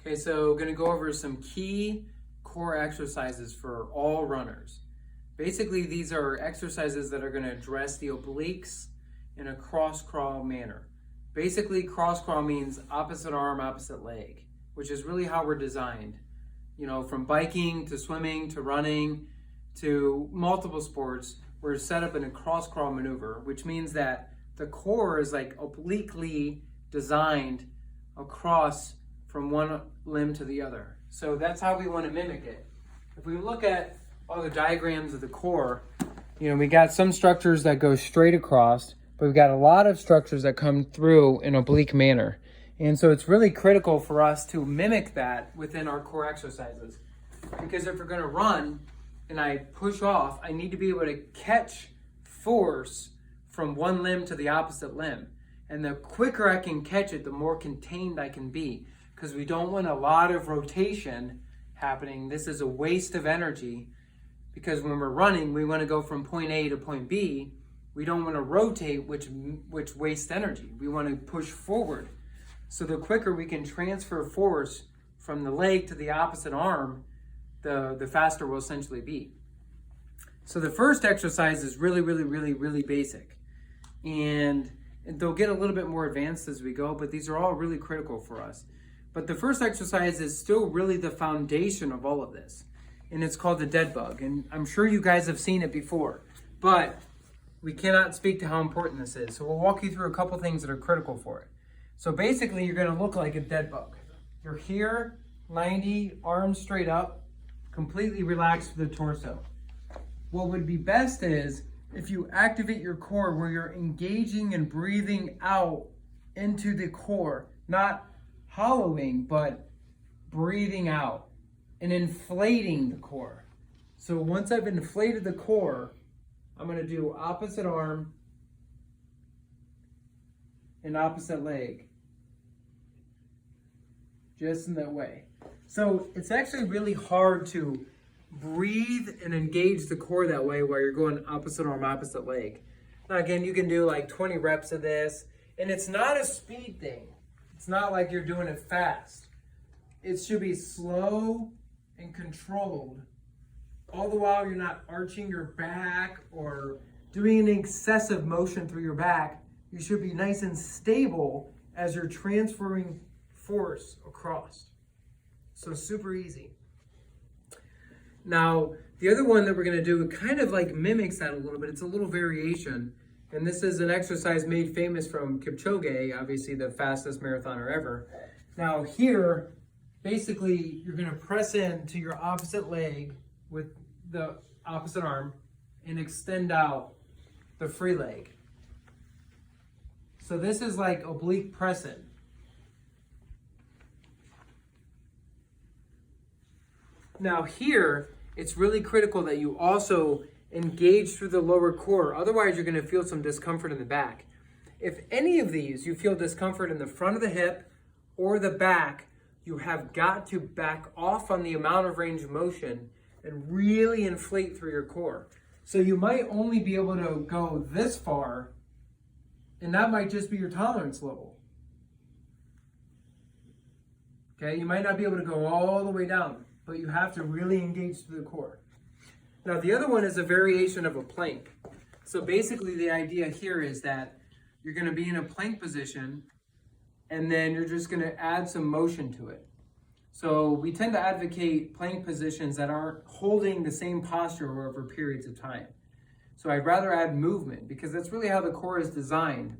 Okay, so going to go over some key core exercises for all runners. Basically, these are exercises that are going to address the obliques in a cross crawl manner. Basically, cross crawl means opposite arm, opposite leg, which is really how we're designed. You know, from biking to swimming to running to multiple sports, we're set up in a cross crawl maneuver, which means that the core is like obliquely designed across from one limb to the other. So that's how we want to mimic it. If we look at all the diagrams of the core, you know, we got some structures that go straight across, but we've got a lot of structures that come through in oblique manner. And so it's really critical for us to mimic that within our core exercises. Because if we're going to run and I push off, I need to be able to catch force from one limb to the opposite limb. And the quicker I can catch it, the more contained I can be. Because we don't want a lot of rotation happening. This is a waste of energy. Because when we're running, we want to go from point A to point B. We don't want to rotate, which wastes energy. We want to push forward. So the quicker we can transfer force from the leg to the opposite arm, the faster we'll essentially be. So the first exercise is really basic. And they'll get a little bit more advanced as we go, but these are all really critical for us. But the first exercise is still really the foundation of all of this. And it's called the dead bug. And I'm sure you guys have seen it before, but we cannot speak to how important this is. So we'll walk you through a couple things that are critical for it. So basically, you're going to look like a dead bug. You're here, 90, arms straight up, completely relaxed through the torso. What would be best is if you activate your core where you're engaging and breathing out into the core, not hollowing, but breathing out and inflating the core. So once I've inflated the core, I'm going to do opposite arm and opposite leg. Just in that way. So it's actually really hard to breathe and engage the core that way while you're going opposite arm, opposite leg. Now again, you can do like 20 reps of this, and it's not a speed thing. It's not like you're doing it fast. It should be slow and controlled. All the while you're not arching your back or doing an excessive motion through your back. You should be nice and stable as you're transferring force across. So super easy. Now, the other one that we're going to do, it kind of like mimics that a little bit. It's a little variation. And this is an exercise made famous from Kipchoge, obviously the fastest marathoner ever. Now here, basically, you're going to press in to your opposite leg with the opposite arm and extend out the free leg. So this is like oblique press-in. Now here, it's really critical that you also engage through the lower core. Otherwise, you're going to feel some discomfort in the back. If any of these, you feel discomfort in the front of the hip or the back, you have got to back off on the amount of range of motion and really inflate through your core. So you might only be able to go this far, and that might just be your tolerance level. Okay, you might not be able to go all the way down, but you have to really engage through the core. Now the other one is a variation of a plank. So basically the idea here is that you're going to be in a plank position and then you're just going to add some motion to it. So we tend to advocate plank positions that aren't holding the same posture over periods of time. So I'd rather add movement because that's really how the core is designed.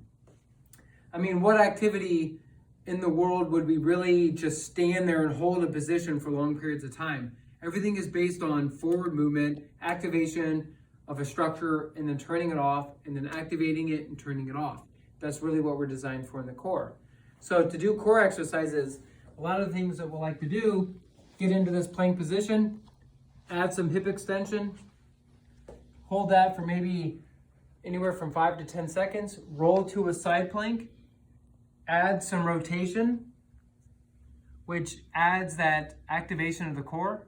I mean, what activity in the world would we really just stand there and hold a position for long periods of time? Everything is based on forward movement, activation of a structure, and then turning it off, and then activating it and turning it off. That's really what we're designed for in the core. So to do core exercises, a lot of the things that we'll like to do, get into this plank position, add some hip extension, hold that for maybe anywhere from 5 to 10 seconds, roll to a side plank, add some rotation, which adds that activation of the core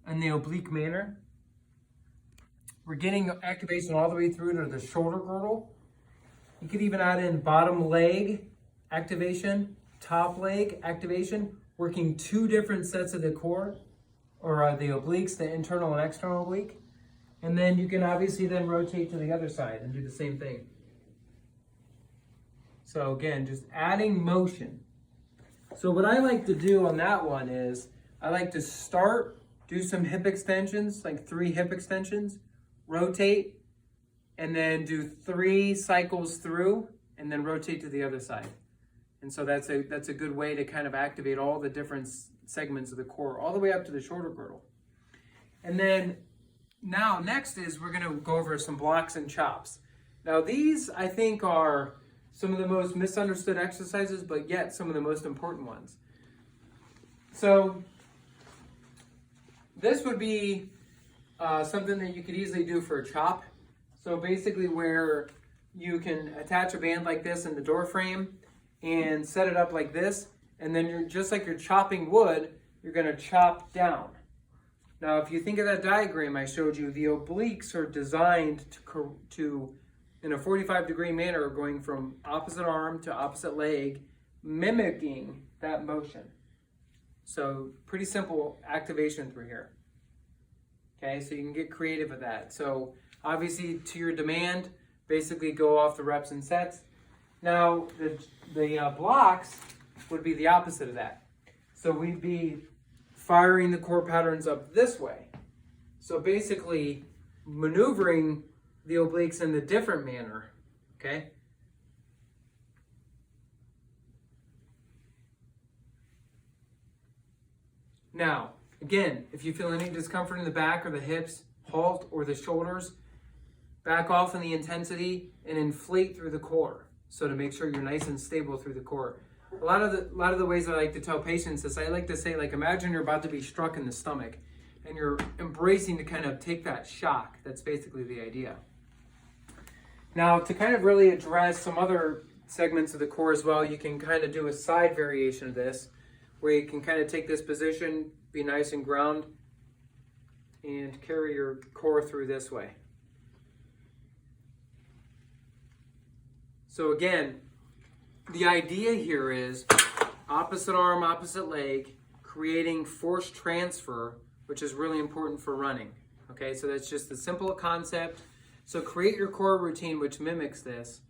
in the oblique manner. We're getting activation all the way through to the shoulder girdle. You could even add in bottom leg activation, top leg activation, working two different sets of the core, or the obliques, the internal and external oblique. And then you can obviously then rotate to the other side and do the same thing. So again, just adding motion. So what I like to do on that one is, I like to start, do some hip extensions, like 3 hip extensions, rotate, and then do 3 cycles through, and then rotate to the other side. And so that's a good way to kind of activate all the different segments of the core, all the way up to the shoulder girdle. And then now next is we're going to go over some blocks and chops. Now these I think are some of the most misunderstood exercises, but yet some of the most important ones. So this would be something that you could easily do for a chop. So basically where you can attach a band like this in the door frame and set it up like this, and then you're just like you're chopping wood, you're going to chop down. Now if you think of that diagram I showed you, the obliques are designed to in a 45-degree manner, going from opposite arm to opposite leg, mimicking that motion. So pretty simple activation through here. Okay, so you can get creative with that. So obviously to your demand, basically go off the reps and sets. Now the blocks would be the opposite of that. So we'd be firing the core patterns up this way. So basically maneuvering the obliques in a different manner, okay? Now, again, if you feel any discomfort in the back or the hips, halt, or the shoulders, back off in the intensity and inflate through the core. So to make sure you're nice and stable through the core. A lot of the ways I like to tell patients is I like to say, like, imagine you're about to be struck in the stomach and you're embracing to kind of take that shock. That's basically the idea. Now, to kind of really address some other segments of the core as well, you can kind of do a side variation of this, where you can kind of take this position, be nice and ground, and carry your core through this way. So again, the idea here is opposite arm, opposite leg, creating force transfer, which is really important for running. Okay, so that's just a simple concept. So create your core routine which mimics this.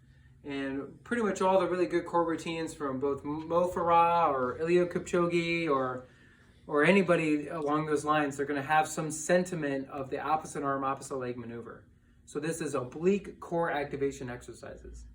And pretty much all the really good core routines from both Mo Farah or Leo Kipchoge or anybody along those lines, they're going to have some sentiment of the opposite arm, opposite leg maneuver. So this is oblique core activation exercises.